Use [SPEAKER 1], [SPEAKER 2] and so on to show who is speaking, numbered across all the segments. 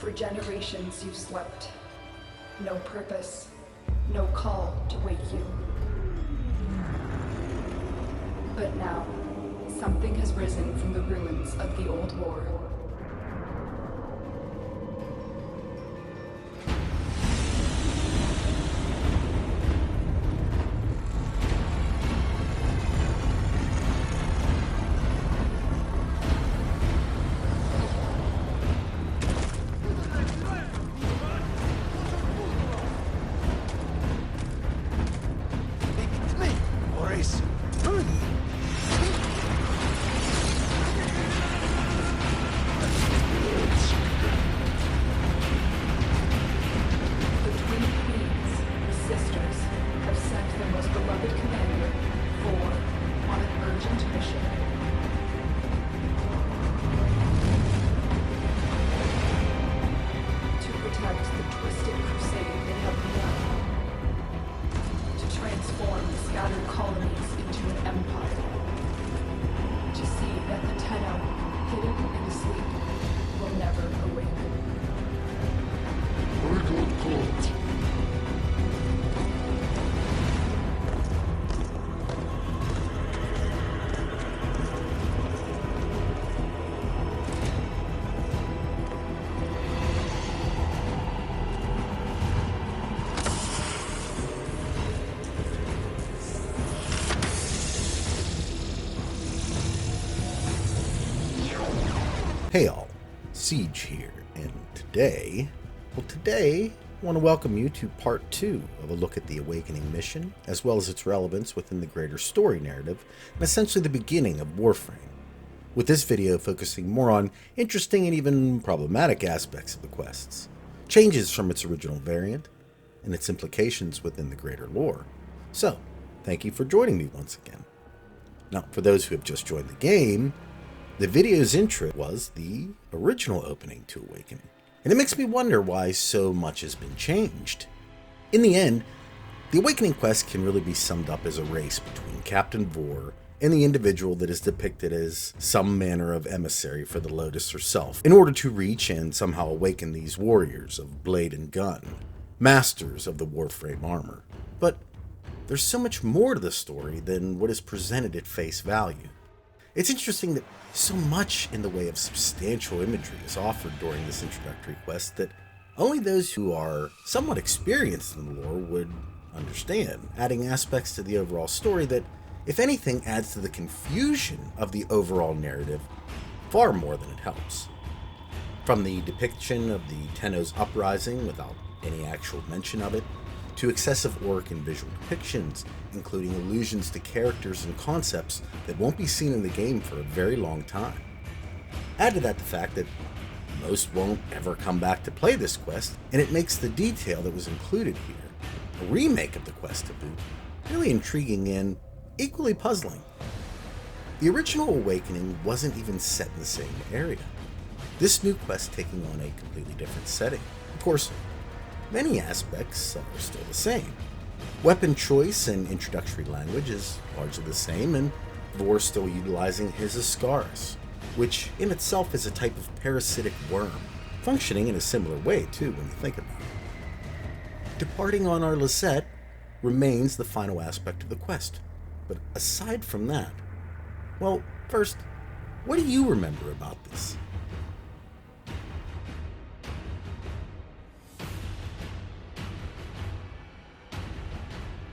[SPEAKER 1] For generations you slept. No purpose, no call to wake you. But now, something has risen from the ruins of the old war.
[SPEAKER 2] Hey all, Siege here, and today I want to welcome you to part 2 of a look at the Awakening mission, as well as its relevance within the greater story narrative, and essentially the beginning of Warframe, with this video focusing more on interesting and even problematic aspects of the quests, changes from its original variant, and its implications within the greater lore. So, thank you for joining me once again. Now, for those who have just joined the game, the video's intro was the original opening to Awakening, and it makes me wonder why so much has been changed. In the end, the Awakening quest can really be summed up as a race between Captain Vor and the individual that is depicted as some manner of emissary for the Lotus herself, in order to reach and somehow awaken these warriors of blade and gun, masters of the Warframe armor. But there's so much more to the story than what is presented at face value. It's interesting that so much in the way of substantial imagery is offered during this introductory quest that only those who are somewhat experienced in the lore would understand, adding aspects to the overall story that, if anything, adds to the confusion of the overall narrative far more than it helps. From the depiction of the Tenno's uprising without any actual mention of it, to excessive work in visual depictions, including allusions to characters and concepts that won't be seen in the game for a very long time. Add to that the fact that most won't ever come back to play this quest, and it makes the detail that was included here, a remake of the quest to boot, really intriguing and equally puzzling. The original Awakening wasn't even set in the same area, this new quest taking on a completely different setting. Of course, many aspects are still the same. Weapon choice and introductory language is largely the same, and Vor still utilizing his Ascaris, which in itself is a type of parasitic worm, functioning in a similar way too when you think about it. Departing on our Lisette remains the final aspect of the quest, but aside from that, well, first, what do you remember about this?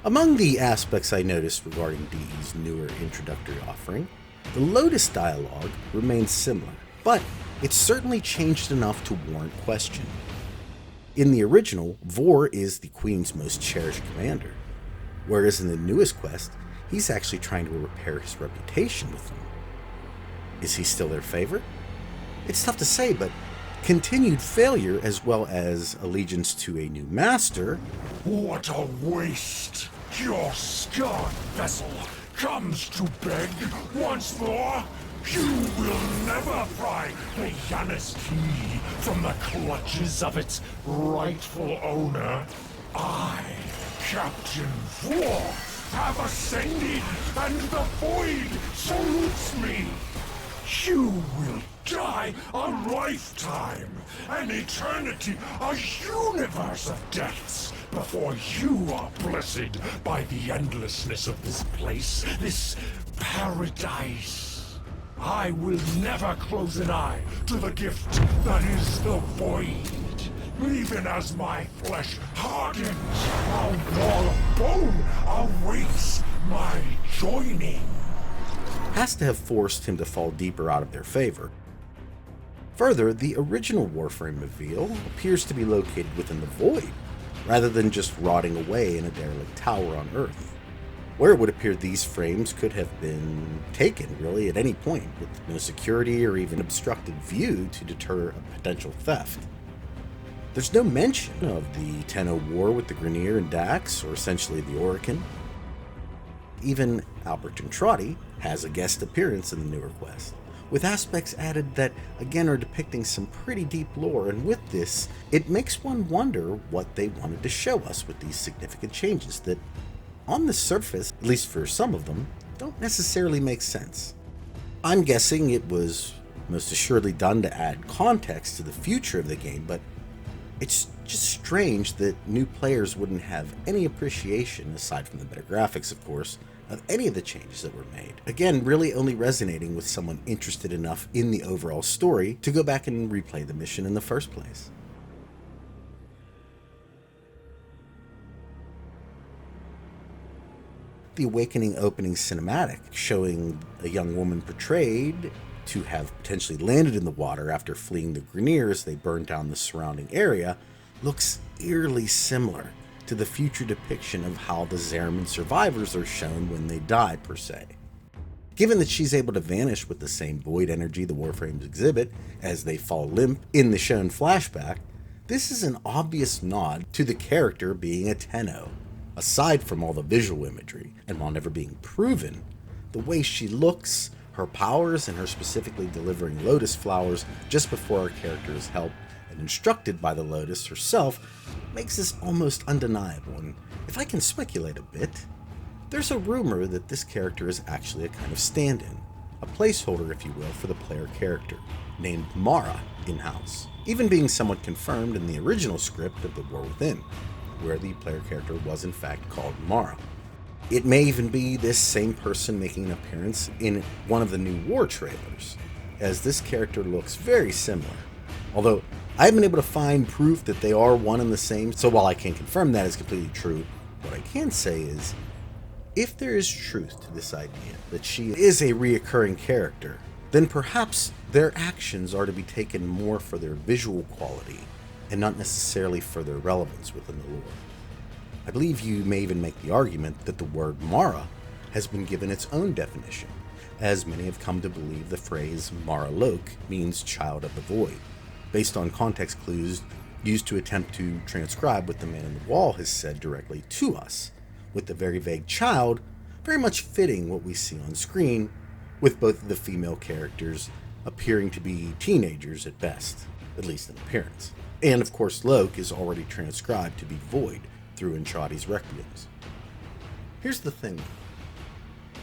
[SPEAKER 2] Among the aspects I noticed regarding DE's newer introductory offering, the Lotus dialogue remains similar, but it's certainly changed enough to warrant question. In the original, Vor is the Queen's most cherished commander, whereas in the newest quest, he's actually trying to repair his reputation with them. Is he still their favorite? It's tough to say, but continued failure as well as allegiance to a new master.
[SPEAKER 3] What a waste! Your scarred vessel comes to beg once more. You will never pry the Yanis key from the clutches of its rightful owner. I, Captain Vor, have ascended, and the void salutes me. You will die a lifetime, an eternity, a universe of deaths, before you are blessed by the endlessness of this place, this paradise. I will never close an eye to the gift that is the void. Even as my flesh hardens, a wall of bone awaits my joining.
[SPEAKER 2] Has to have forced him to fall deeper out of their favor. Further, the original Warframe reveal appears to be located within the void, rather than just rotting away in a derelict tower on Earth, where it would appear these frames could have been taken really at any point, with no security or even obstructed view to deter a potential theft. There's no mention of the Tenno War with the Grineer and Dax, or essentially the Orokin. Even Albert Entrati has a guest appearance in the newer quest, with aspects added that again are depicting some pretty deep lore, and with this, it makes one wonder what they wanted to show us with these significant changes that, on the surface, at least for some of them, don't necessarily make sense. I'm guessing it was most assuredly done to add context to the future of the game, but it's just strange that new players wouldn't have any appreciation, aside from the better graphics of course, of any of the changes that were made. Again, really only resonating with someone interested enough in the overall story to go back and replay the mission in the first place. The Awakening opening cinematic, showing a young woman portrayed to have potentially landed in the water after fleeing the Grineer as they burned down the surrounding area, looks eerily similar to the future depiction of how the Zariman survivors are shown when they die, per se. Given that she's able to vanish with the same void energy the Warframes exhibit as they fall limp in the shown flashback, this is an obvious nod to the character being a Tenno, aside from all the visual imagery, and while never being proven, the way she looks, her powers, and her specifically delivering lotus flowers just before our character is helped and instructed by the Lotus herself makes this almost undeniable. And if I can speculate a bit, there's a rumor that this character is actually a kind of stand-in, a placeholder if you will for the player character, named Mara in-house, even being somewhat confirmed in the original script of The War Within, where the player character was in fact called Mara. It may even be this same person making an appearance in one of the new War trailers, as this character looks very similar, although I haven't been able to find proof that they are one and the same, so while I can't confirm that is completely true, what I can say is, if there is truth to this idea that she is a reoccurring character, then perhaps their actions are to be taken more for their visual quality and not necessarily for their relevance within the lore. I believe you may even make the argument that the word Mara has been given its own definition, as many have come to believe the phrase Mara Lok means child of the void, based on context clues used to attempt to transcribe what the man in the wall has said directly to us, with the very vague child very much fitting what we see on screen, with both of the female characters appearing to be teenagers at best, at least in appearance. And of course Lok is already transcribed to be void through Entrati's Requiems. Here's the thing though.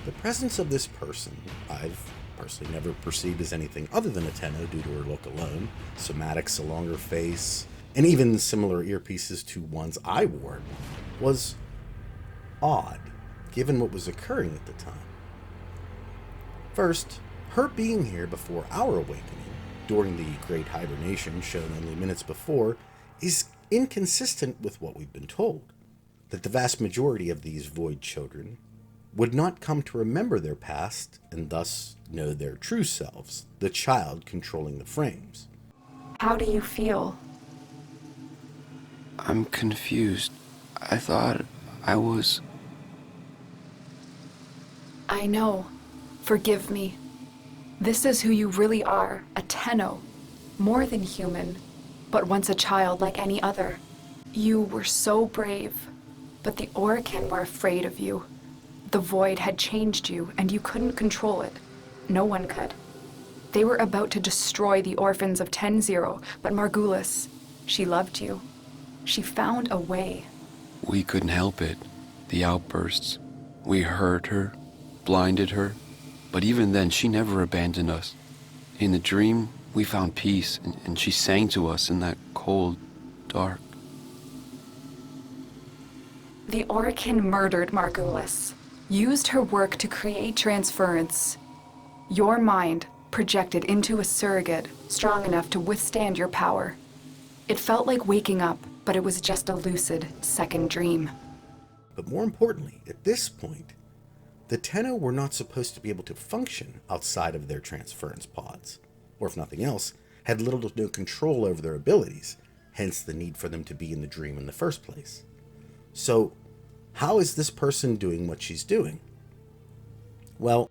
[SPEAKER 2] The presence of this person, I've personally never perceived as anything other than a Tenno due to her look alone, somatics along her face, and even similar earpieces to ones I wore, was odd, given what was occurring at the time. First, her being here before our awakening, during the Great Hibernation shown only minutes before, is inconsistent with what we've been told, that the vast majority of these void children would not come to remember their past and thus know their true selves, the child controlling the frames.
[SPEAKER 1] How do you feel?
[SPEAKER 4] I'm confused. I thought I was...
[SPEAKER 1] I know. Forgive me. This is who you really are, a Tenno. More than human, but once a child like any other. You were so brave, but the Orokin were afraid of you. The void had changed you, and you couldn't control it. No one could. They were about to destroy the orphans of 10-0, but Margulis, she loved you. She found a way.
[SPEAKER 4] We couldn't help it. The outbursts. We hurt her, blinded her, but even then she never abandoned us. In the dream, we found peace, and she sang to us in that cold, dark.
[SPEAKER 1] The Orokin murdered Margulis, used her work to create transference. Your mind projected into a surrogate strong enough to withstand your power. It felt like waking up, but it was just a lucid second dream.
[SPEAKER 2] But more importantly, at this point, the Tenno were not supposed to be able to function outside of their transference pods, or if nothing else, had little to no control over their abilities, hence the need for them to be in the dream in the first place. So, how is this person doing what she's doing? Well,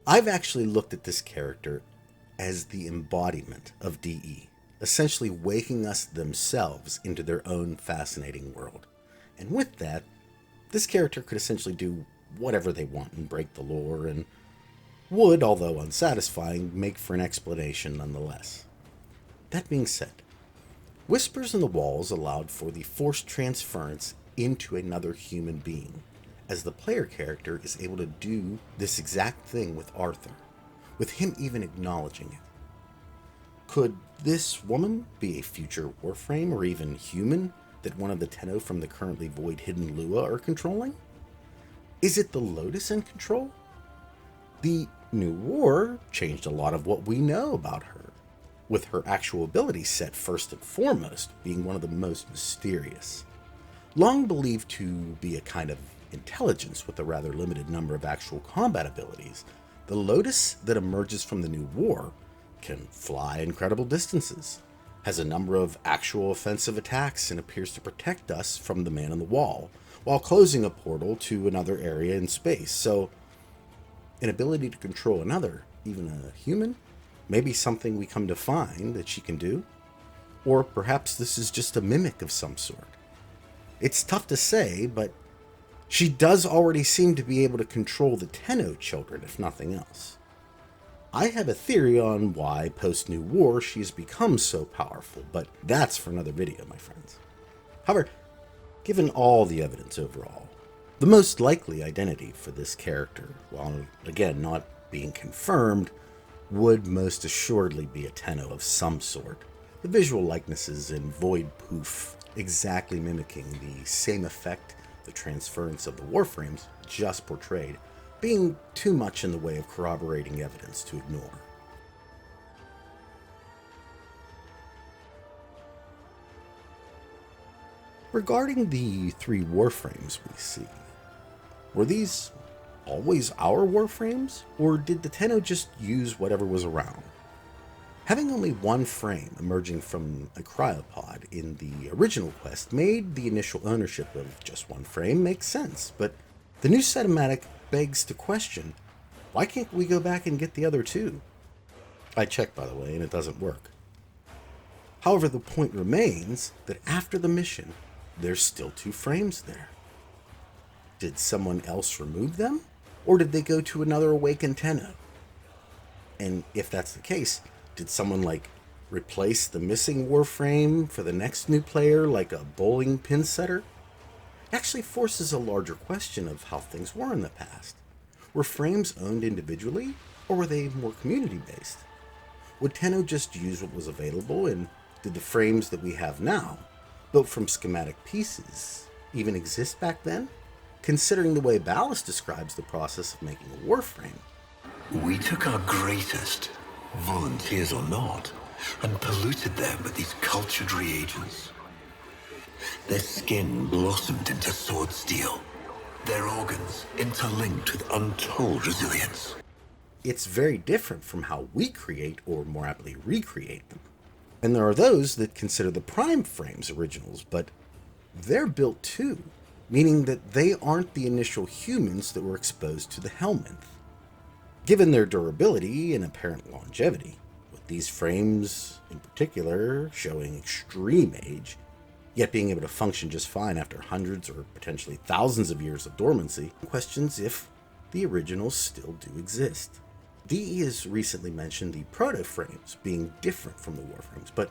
[SPEAKER 2] I've actually looked at this character as the embodiment of DE, essentially waking us themselves into their own fascinating world. And with that, this character could essentially do whatever they want and break the lore, and would, although unsatisfying, make for an explanation nonetheless. That being said, Whispers in the Walls allowed for the forced transference into another human being, as the player character is able to do this exact thing with Arthur, with him even acknowledging it. Could this woman be a future Warframe or even human that one of the Tenno from the currently void hidden Lua are controlling? Is it the Lotus in control? The new war changed a lot of what we know about her, with her actual abilities set first and foremost being one of the most mysterious. Long believed to be a kind of intelligence with a rather limited number of actual combat abilities, the Lotus that emerges from the new war can fly incredible distances, has a number of actual offensive attacks, and appears to protect us from the man on the wall, while closing a portal to another area in space. So, an ability to control another, even a human, may be something we come to find that she can do. Or perhaps this is just a mimic of some sort. It's tough to say, but she does already seem to be able to control the Tenno children, if nothing else. I have a theory on why post-New War she has become so powerful, but that's for another video, my friends. However, given all the evidence overall, the most likely identity for this character, while again not being confirmed, would most assuredly be a Tenno of some sort. The visual likenesses in Void Poof exactly mimicking the same effect the transference of the Warframes just portrayed, being too much in the way of corroborating evidence to ignore. Regarding the 3 Warframes we see, were these always our Warframes, or did the Tenno just use whatever was around? Having only one frame emerging from a cryopod in the original quest made the initial ownership of just one frame make sense, but the new cinematic begs to question, why can't we go back and get the other 2? I checked, by the way, and it doesn't work. However, the point remains that after the mission, there's still 2 frames there. Did someone else remove them? Or did they go to another awakened Tenno? And if that's the case, did someone replace the missing Warframe for the next new player like a bowling pin setter? It actually forces a larger question of how things were in the past. Were frames owned individually, or were they more community-based? Would Tenno just use what was available, and did the frames that we have now, built from schematic pieces, even exist back then? Considering the way Ballas describes the process of making a Warframe.
[SPEAKER 5] We took our greatest, volunteers or not, and polluted them with these cultured reagents. Their skin blossomed into sword steel, their organs interlinked with untold resilience.
[SPEAKER 2] It's very different from how we create, or more aptly recreate them. And there are those that consider the Prime frames originals, but they're built too, meaning that they aren't the initial humans that were exposed to the Helminth. Given their durability and apparent longevity, with these frames in particular showing extreme age, yet being able to function just fine after hundreds or potentially thousands of years of dormancy, questions if the originals still do exist. DE has recently mentioned the proto-frames being different from the Warframes, but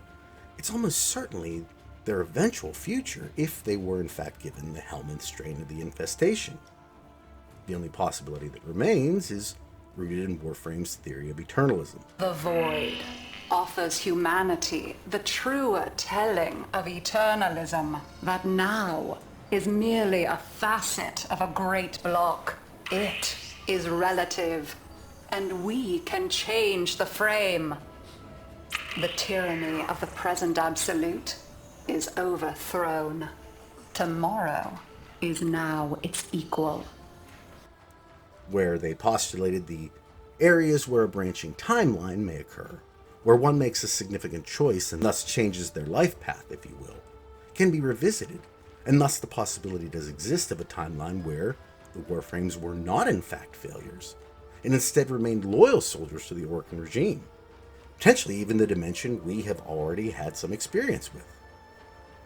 [SPEAKER 2] it's almost certainly their eventual future if they were in fact given the Helminth strain of the infestation. The only possibility that remains is rooted in Warframe's theory of eternalism.
[SPEAKER 6] The void offers humanity the truer telling of eternalism that now is merely a facet of a great block. It is relative, and we can change the frame. The tyranny of the present absolute is overthrown. Tomorrow is now its equal.
[SPEAKER 2] Where they postulated the areas where a branching timeline may occur, where one makes a significant choice and thus changes their life path, if you will, can be revisited, and thus the possibility does exist of a timeline where the Warframes were not in fact failures, and instead remained loyal soldiers to the Orcan regime, potentially even the dimension we have already had some experience with.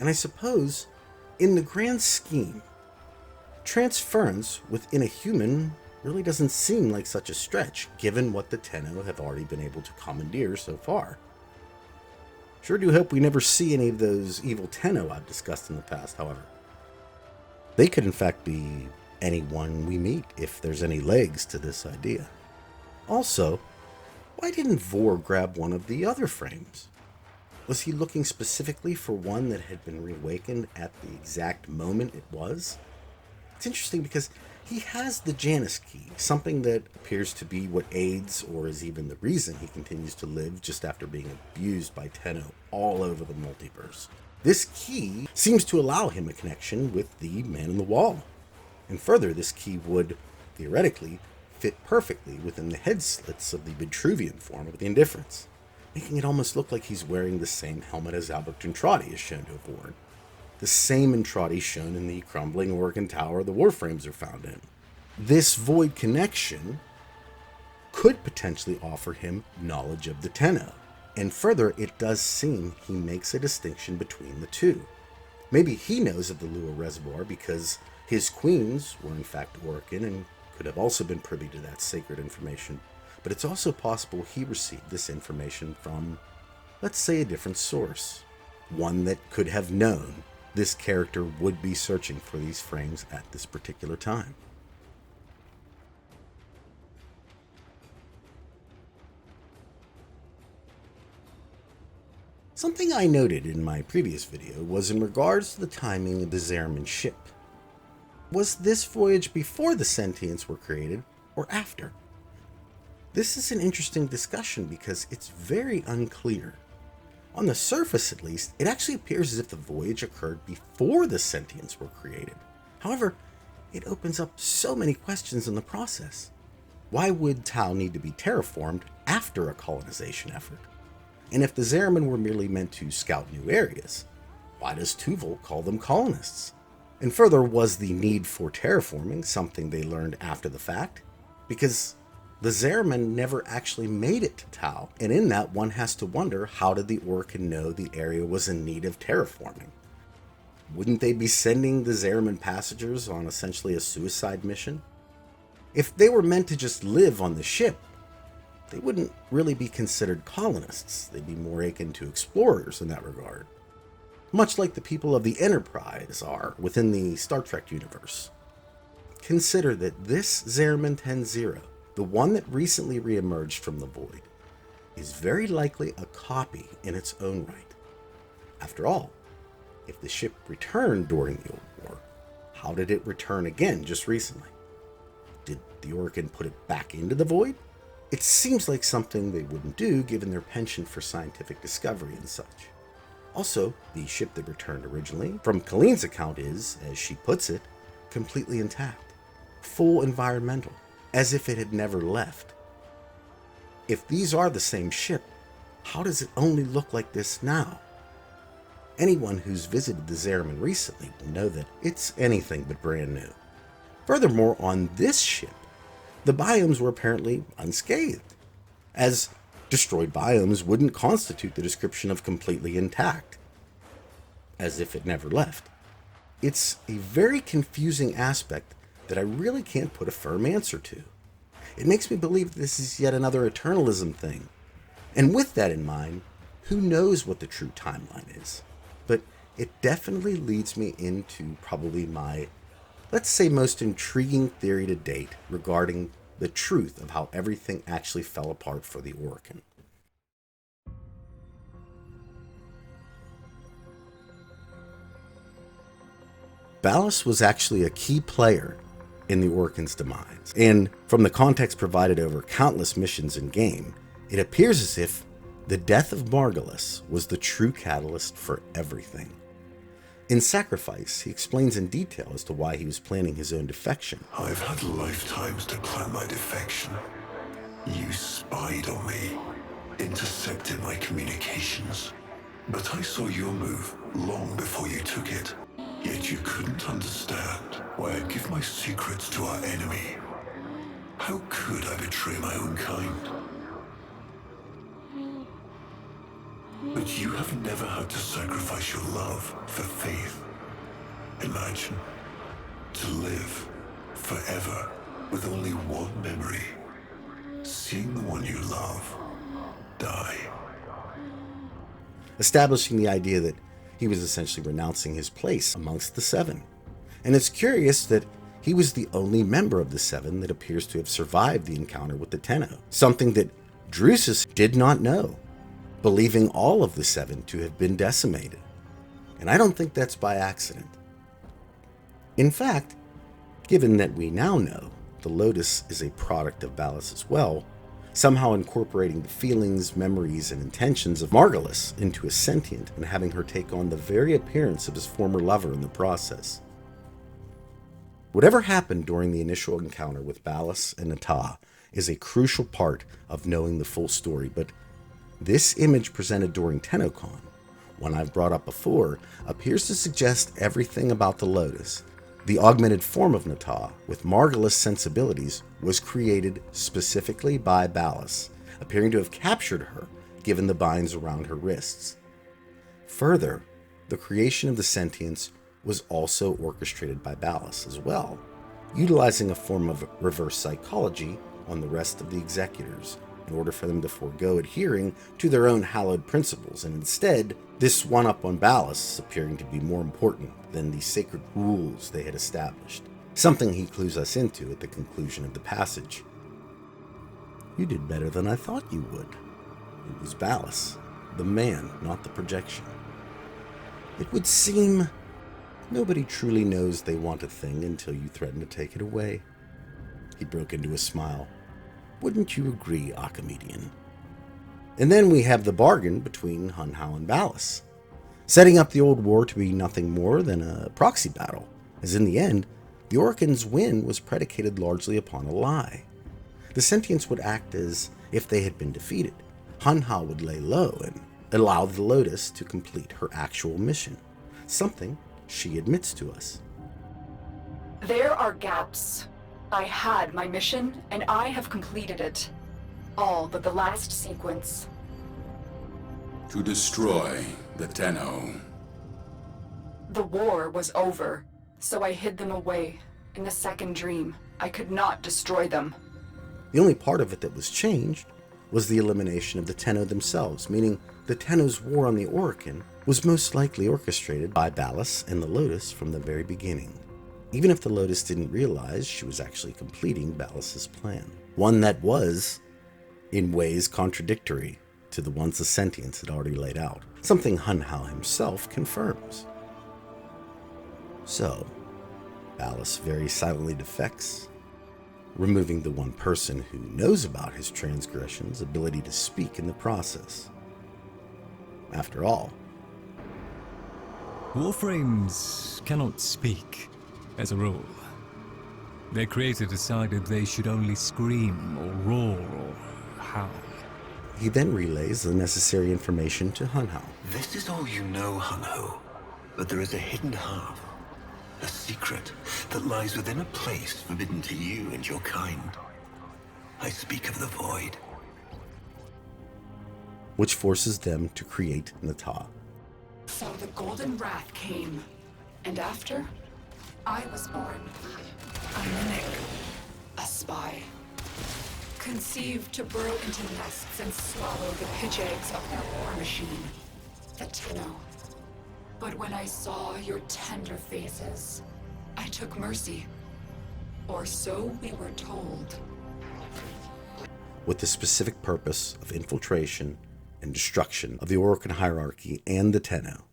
[SPEAKER 2] And I suppose, in the grand scheme, transference within a human really doesn't seem like such a stretch, given what the Tenno have already been able to commandeer so far. Sure do hope we never see any of those evil Tenno I've discussed in the past, however. They could in fact be anyone we meet, if there's any legs to this idea. Also, why didn't Vor grab one of the other frames? Was he looking specifically for one that had been reawakened at the exact moment it was? It's interesting because he has the Janus key, something that appears to be what aids or is even the reason he continues to live just after being abused by Tenno all over the multiverse. This key seems to allow him a connection with the Man in the Wall. And further, this key would, theoretically, fit perfectly within the head slits of the Vitruvian form of the Indifference, making it almost look like he's wearing the same helmet as Albert Entradi is shown to have worn. The same Entradi shown in the crumbling Orcan Tower the Warframes are found in. This void connection could potentially offer him knowledge of the Tenno, and further, it does seem he makes a distinction between the two. Maybe he knows of the Lua Reservoir because his queens were in fact Orcan and could have also been privy to that sacred information, but it's also possible he received this information from, let's say, a different source, one that could have known this character would be searching for these frames at this particular time. Something I noted in my previous video was in regards to the timing of the Zariman ship. Was this voyage before the sentients were created, or after? This is an interesting discussion because it's very unclear. On the surface, at least, it actually appears as if the voyage occurred before the sentients were created. However, it opens up so many questions in the process. Why would Tau need to be terraformed after a colonization effort? And if the Zariman were merely meant to scout new areas, why does Tuval call them colonists? And further, was the need for terraforming something they learned after the fact? Because the Zariman never actually made it to Tau, and in that one has to wonder, how did the Orcan know the area was in need of terraforming? Wouldn't they be sending the Zariman passengers on essentially a suicide mission? If they were meant to just live on the ship, they wouldn't really be considered colonists. They'd be more akin to explorers in that regard, much like the people of the Enterprise are within the Star Trek universe. Consider that this Zariman 10-0, the one that recently reemerged from the void, is very likely a copy in its own right. After all, if the ship returned during the Old War, how did it return again just recently? Did the Orcan put it back into the void? It seems like something they wouldn't do given their penchant for scientific discovery and such. Also, the ship that returned originally, from Colleen's account, is, as she puts it, completely intact, full environmental, as if it had never left. If these are the same ship, how does it only look like this now? Anyone who's visited the Zariman recently will know that it's anything but brand new. Furthermore, on this ship, the biomes were apparently unscathed, as destroyed biomes wouldn't constitute the description of completely intact, as if it never left. It's a very confusing aspect that I really can't put a firm answer to. It makes me believe this is yet another eternalism thing. And with that in mind, who knows what the true timeline is? But it definitely leads me into probably my, let's say, most intriguing theory to date regarding the truth of how everything actually fell apart for the Orokin. Ballas was actually a key player in the Orokin's demise, and from the context provided over countless missions in-game, it appears as if the death of Margulis was the true catalyst for everything. In Sacrifice, he explains in detail as to why he was planning his own defection.
[SPEAKER 5] I've had lifetimes to plan my defection. You spied on me, intercepted my communications. But I saw your move long before you took it. Yet you couldn't understand why I'd give my secrets to our enemy. How could I betray my own kind? But you have never had to sacrifice your love for faith. Imagine to live forever with only one memory. Seeing the one you love die.
[SPEAKER 2] Establishing the idea that he was essentially renouncing his place amongst the Seven. And it's curious that he was the only member of the Seven that appears to have survived the encounter with the Tenno, something that Drusus did not know, believing all of the Seven to have been decimated. And I don't think that's by accident. In fact, given that we now know the Lotus is a product of Ballas as well, somehow incorporating the feelings, memories, and intentions of Margulis into a sentient and having her take on the very appearance of his former lover in the process. Whatever happened during the initial encounter with Ballas and Natah is a crucial part of knowing the full story, but this image presented during TennoCon, one I've brought up before, appears to suggest everything about the Lotus. The augmented form of Natah, with Margulis' sensibilities, was created specifically by Ballas, appearing to have captured her, given the binds around her wrists. Further, the creation of the sentience was also orchestrated by Ballas as well, utilizing a form of reverse psychology on the rest of the executors, in order for them to forego adhering to their own hallowed principles, and instead, this one-up on Ballas appearing to be more important than the sacred rules they had established, something he clues us into at the conclusion of the passage. You did better than I thought you would. It was Ballas, the man, not the projection. It would seem nobody truly knows they want a thing until you threaten to take it away. He broke into a smile. Wouldn't you agree, Archimedean? And then we have the bargain between Hun Hao and Ballas, setting up the old war to be nothing more than a proxy battle, as in the end, the Orokins' win was predicated largely upon a lie. The sentients would act as if they had been defeated. Hun Hao would lay low and allow the Lotus to complete her actual mission, something she admits to us.
[SPEAKER 1] There are gaps. I had my mission, and I have completed it. All but the last sequence.
[SPEAKER 3] To destroy the Tenno.
[SPEAKER 1] The war was over, so I hid them away. In the second dream, I could not destroy them.
[SPEAKER 2] The only part of it that was changed was the elimination of the Tenno themselves, meaning the Tenno's war on the Orokin was most likely orchestrated by Ballas and the Lotus from the very beginning, even if the Lotus didn't realize she was actually completing Ballas's plan, one that was, in ways, contradictory to the ones the sentients had already laid out, something Hun Hao himself confirms. So, Ballas very silently defects, removing the one person who knows about his transgressions' ability to speak in the process. After all,
[SPEAKER 7] Warframes cannot speak, as a rule. Their creator decided they should only scream or roar or howl.
[SPEAKER 2] he then relays the necessary information to Hun Hao.
[SPEAKER 5] This is all you know, Hun Ho. But there is a hidden half. A secret that lies within a place forbidden to you and your kind. I speak of the void.
[SPEAKER 2] Which forces them to create Natah.
[SPEAKER 1] So the Golden Wrath came, and after, I was born. A mimic. A spy. Conceived to burrow into nests and swallow the pitch eggs of their war machine, the Tenno. But when I saw your tender faces, I took mercy. Or so we were told.
[SPEAKER 2] with the specific purpose of infiltration and destruction of the Orokin hierarchy and the Tenno,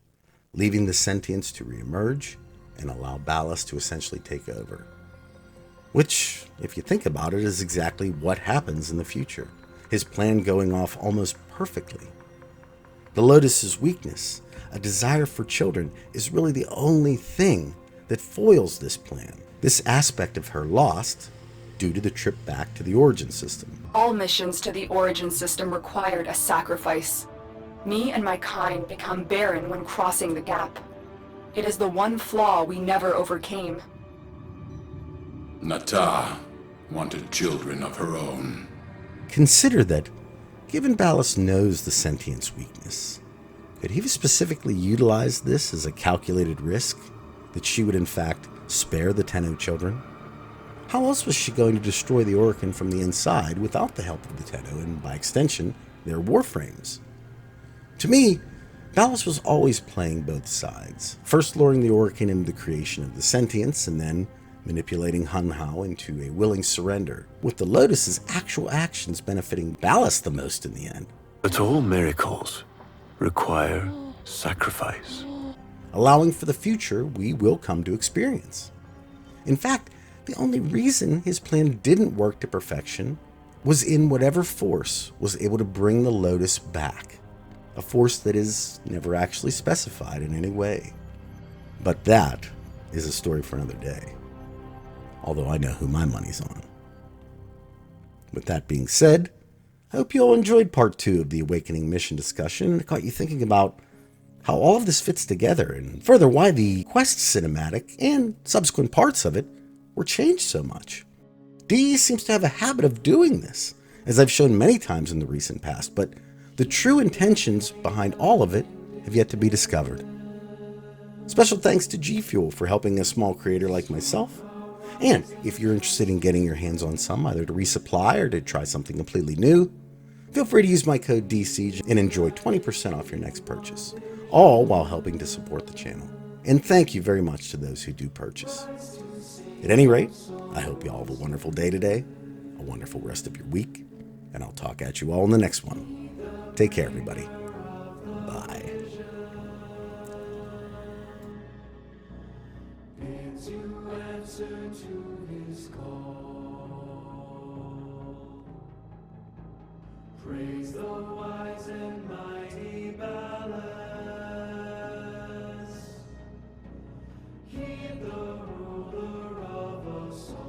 [SPEAKER 2] leaving the sentients to reemerge and allow Ballas to essentially take over. Which, if you think about it, is exactly what happens in the future, his plan going off almost perfectly. The Lotus's weakness, a desire for children, is really the only thing that foils this plan. This aspect of her lost due to the trip back to the Origin System.
[SPEAKER 1] All missions to the Origin System required a sacrifice. Me and my kind become barren when crossing the gap. It is the one flaw we never overcame.
[SPEAKER 3] Nata wanted children of her own.
[SPEAKER 2] Consider that, given Ballas knows the sentient's weakness, could he have specifically utilized this as a calculated risk, that she would in fact spare the Tenno children? How else was she going to destroy the Orokin from the inside without the help of the Tenno and, by extension, their Warframes? To me, Ballas was always playing both sides, first luring the Orokin into the creation of the sentients, and then manipulating Hun Hao into a willing surrender, with the Lotus's actual actions benefiting Ballas the most in the end.
[SPEAKER 5] But all miracles require sacrifice.
[SPEAKER 2] Allowing for the future we will come to experience. In fact, the only reason his plan didn't work to perfection was in whatever force was able to bring the Lotus back, a force that is never actually specified in any way. But that is a story for another day, although I know who my money's on. With that being said, I hope you all enjoyed part 2 of the Awakening mission discussion, and it got you thinking about how all of this fits together, and further why the quest cinematic and subsequent parts of it were changed so much. DE seems to have a habit of doing this, as I've shown many times in the recent past, but the true intentions behind all of it have yet to be discovered. Special thanks to G Fuel for helping a small creator like myself. And if you're interested in getting your hands on some, either to resupply or to try something completely new, feel free to use my code TheDsIEGE and enjoy 20% off your next purchase, all while helping to support the channel. And thank you very much to those who do purchase. At any rate, I hope you all have a wonderful day today, a wonderful rest of your week, and I'll talk at you all in the next one. Take care, everybody. Bye.
[SPEAKER 8] Praise the wise and mighty Ballas. Heed the ruler of us all.